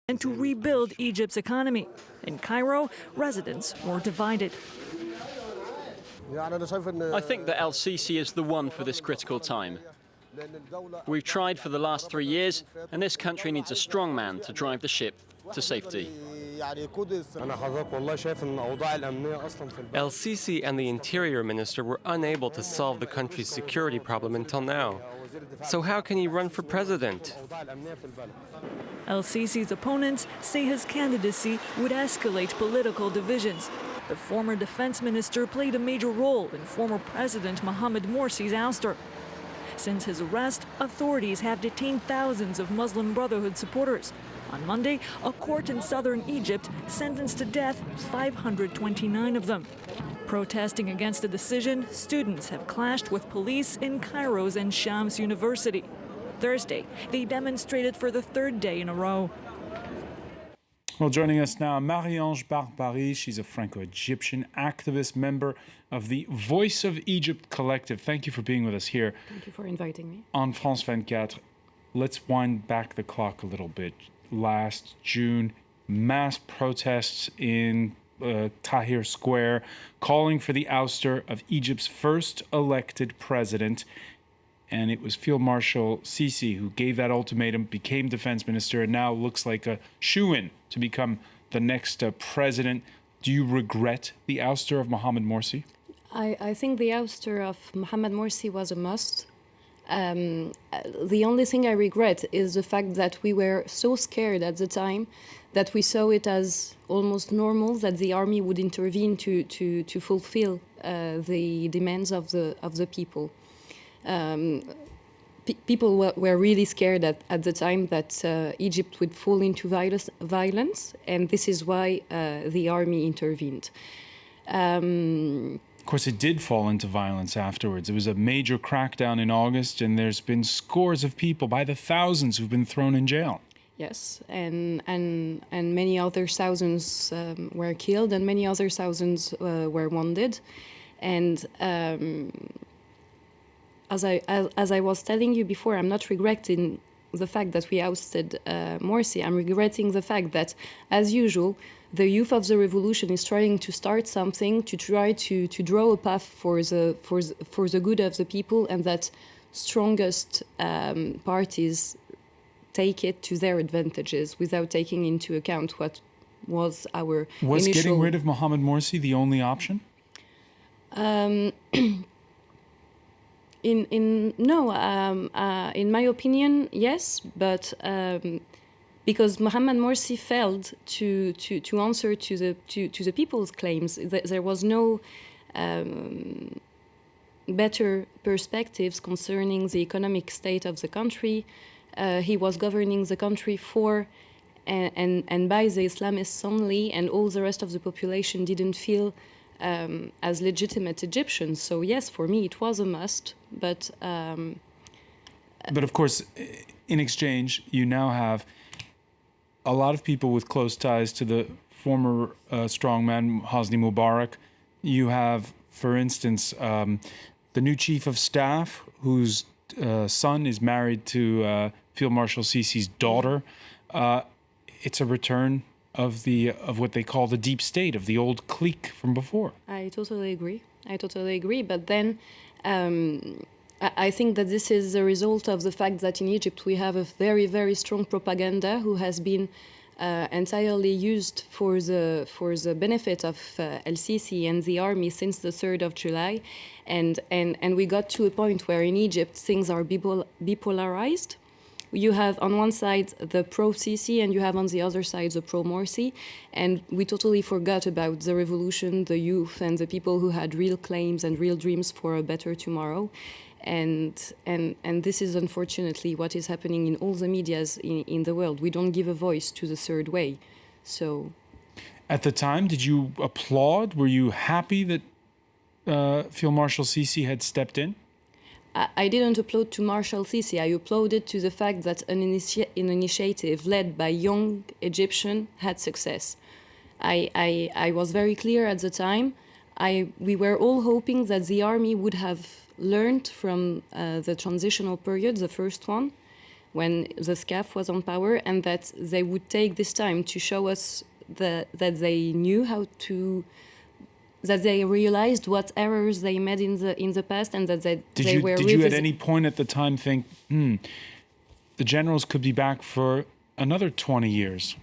and to rebuild Egypt's economy. In Cairo, residents were divided. I think that El-Sisi is the one for this critical time. We've tried for the last 3 years, and this country needs a strong man to drive the ship to safety. El-Sisi and the Interior Minister were unable to solve the country's security problem until now. So how can he run for president? El-Sisi's opponents say his candidacy would escalate political divisions. The former defense minister played a major role in former President Mohamed Morsi's ouster. Since his arrest, authorities have detained thousands of Muslim Brotherhood supporters. On Monday, a court in southern Egypt sentenced to death 529 of them. Protesting against the decision, students have clashed with police in Cairo's and Shams University. Thursday, they demonstrated for the third day in a row. Well, joining us now, Marie-Ange Barbary. She's a Franco-Egyptian activist, member of the Voice of Egypt collective. Thank you for being with us here. Thank you for inviting me. On France 24, let's wind back the clock a little bit. Last June, mass protests in Tahrir Square calling for the ouster of Egypt's first elected president. And it was Field Marshal Sisi who gave that ultimatum, became defense minister, and now looks like a shoo-in to become the next president. Do you regret the ouster of Mohamed Morsi? I think the ouster of Mohamed Morsi was a must. The only thing I regret is the fact that we were so scared at the time that we saw it as almost normal that the army would intervene to fulfill the demands of the people. People were really scared at the time that Egypt would fall into violence, and this is why the army intervened. Of course, it did fall into violence afterwards. It was a major crackdown in August, and there's been scores of people, by the thousands, who've been thrown in jail. Yes, and many other thousands were killed, and many other thousands were wounded. And as I was telling you before, I'm not regretting the fact that we ousted Morsi. I'm regretting the fact that, as usual, the youth of the revolution is trying to start something to try to draw a path for the good of the people, and that strongest parties take it to their advantages without taking into account what was our Was initial... getting rid of Mohamed Morsi the only option? In my opinion, yes, but because Mohamed Morsi failed to answer to the people's claims, there was no better perspectives concerning the economic state of the country. He was governing the country for and by the Islamists only, and all the rest of the population didn't feel as legitimate Egyptians. So yes, for me it was a must, but of course, in exchange, you now have a lot of people with close ties to the former strongman Hosni Mubarak. You have, for instance, the new chief of staff, whose son is married to Field Marshal Sisi's daughter. It's a return of what they call the deep state, of the old clique from before. I totally agree. But then I think that this is a result of the fact that in Egypt we have a very, very strong propaganda who has been entirely used for the benefit of El-Sisi and the army since the 3rd of July. And we got to a point where in Egypt things are bipolarized. You have on one side the pro-Sisi and you have on the other side the pro-Morsi. And we totally forgot about the revolution, the youth, and the people who had real claims and real dreams for a better tomorrow. And this is unfortunately what is happening in all the medias in the world. We don't give a voice to the third way. So, at the time, did you applaud? Were you happy that Field Marshal Sisi had stepped in? I didn't applaud to Marshal Sisi. I applauded to the fact that an initiative led by young Egyptians had success. I was very clear at the time. We were all hoping that the army would have learned from the transitional period, the first one, when the SCAF was on power, and that they would take this time to show us that they knew how to, that they realized what errors they made in the past, and that they were. Did you at any point at the time think, the generals could be back for another 20 years?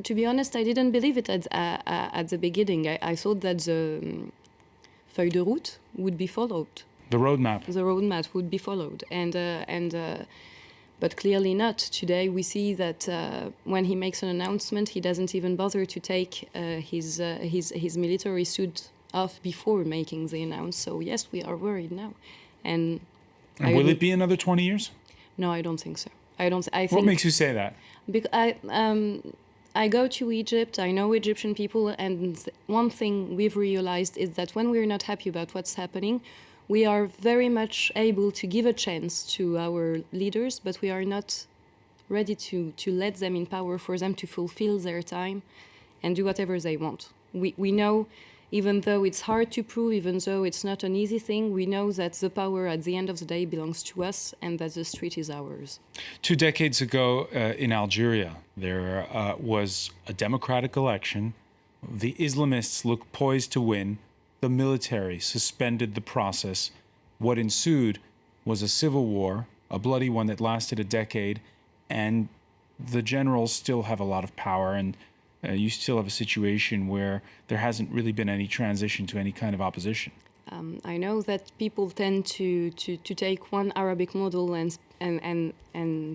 To be honest, I didn't believe it at the beginning. I thought that the feuille de route would be followed. The roadmap. The roadmap would be followed, but clearly not. Today we see that when he makes an announcement, he doesn't even bother to take his military suit off before making the announcement. So yes, we are worried now. And will it be another 20 years? No, I don't think so. I think. What makes you say that? Because I go to Egypt, I know Egyptian people, and one thing we've realized is that when we're not happy about what's happening, we are very much able to give a chance to our leaders, but we are not ready to let them in power, for them to fulfill their time and do whatever they want. We know, even though it's hard to prove, even though it's not an easy thing, we know that the power at the end of the day belongs to us and that the street is ours. 2 decades ago in Algeria, there was a democratic election. The Islamists looked poised to win. The military suspended the process. What ensued was a civil war, a bloody one that lasted a decade, and the generals still have a lot of power, and you still have a situation where there hasn't really been any transition to any kind of opposition. I know that people tend to take one Arabic model and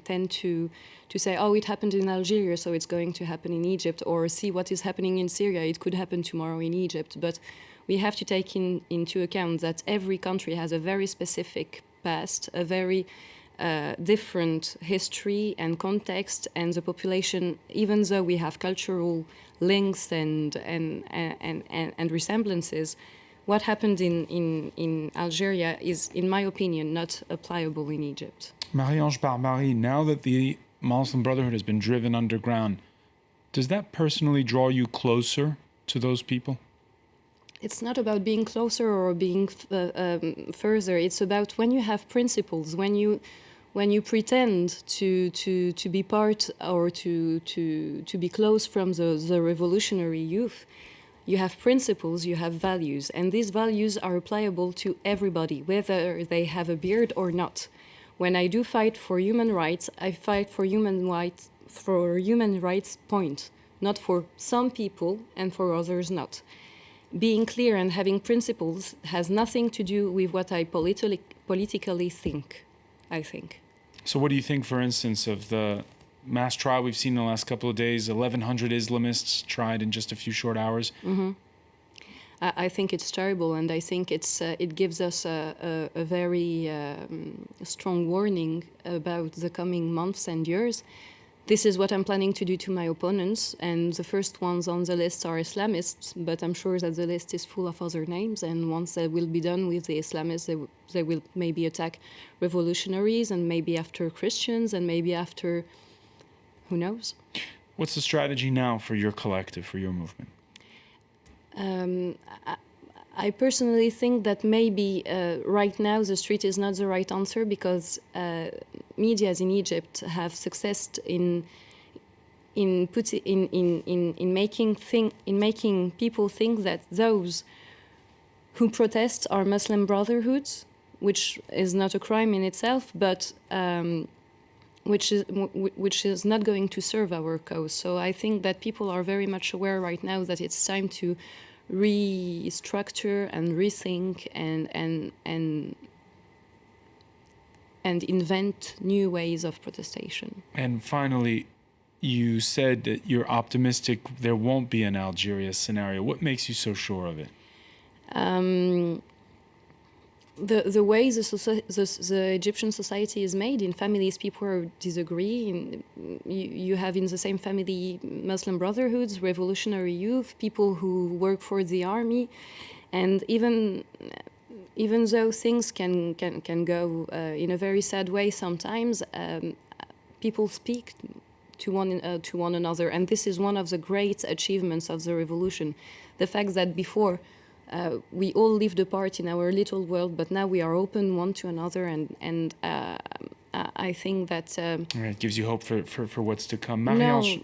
tend to say, oh, it happened in Algeria, so it's going to happen in Egypt, or see what is happening in Syria, it could happen tomorrow in Egypt. But we have to take into account that every country has a very specific past, a very different history and context, and the population, even though we have cultural links and resemblances, what happened in Algeria is, in my opinion, not applicable in Egypt. Marie-Ange Barbary, now that the Muslim Brotherhood has been driven underground, does that personally draw you closer to those people? It's not about being closer or being further. It's about when you have principles, when you pretend to be part or to be close from the revolutionary youth. You have principles, you have values, and these values are applicable to everybody, whether they have a beard or not. When I do fight for human rights, I fight for human rights, point, not for some people and for others not. Being clear and having principles has nothing to do with what I politically think, I think. So what do you think, for instance, of the mass trial we've seen in the last couple of days, 1,100 Islamists tried in just a few short hours? Mm-hmm. I think it's terrible, and I think it gives us a very strong warning about the coming months and years. This is what I'm planning to do to my opponents, and the first ones on the list are Islamists, but I'm sure that the list is full of other names, and once they will be done with the Islamists, they will maybe attack revolutionaries, and maybe after Christians, and maybe after, who knows? What's the strategy now for your collective, for your movement? I personally think that maybe right now the street is not the right answer, because medias in Egypt have successed in making people think that those who protest are Muslim brotherhoods, which is not a crime in itself, but which is not going to serve our cause. So I think that people are very much aware right now that it's time to restructure and rethink and invent new ways of protestation. And finally, you said that you're optimistic there won't be an Algeria scenario. What makes you so sure of it? The way the Egyptian society is made, in families people disagree. You have in the same family Muslim brotherhoods, revolutionary youth, people who work for the army, and even though things can go in a very sad way sometimes, people speak to one another, and this is one of the great achievements of the revolution. The fact that before we all lived apart in our little world, but now we are open one to another, and I think that It gives you hope for what's to come. no, Marie-Ange,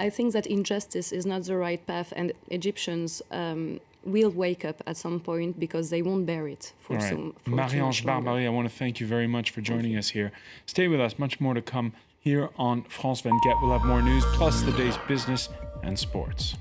I think that injustice is not the right path, and Egyptians will wake up at some point because they won't bear it for all right. too Marie-Ange much longer. Barbarie, I want to thank you very much for joining us here. Stay with us, much more to come here on France 24. We'll have more news, plus the day's business and sports.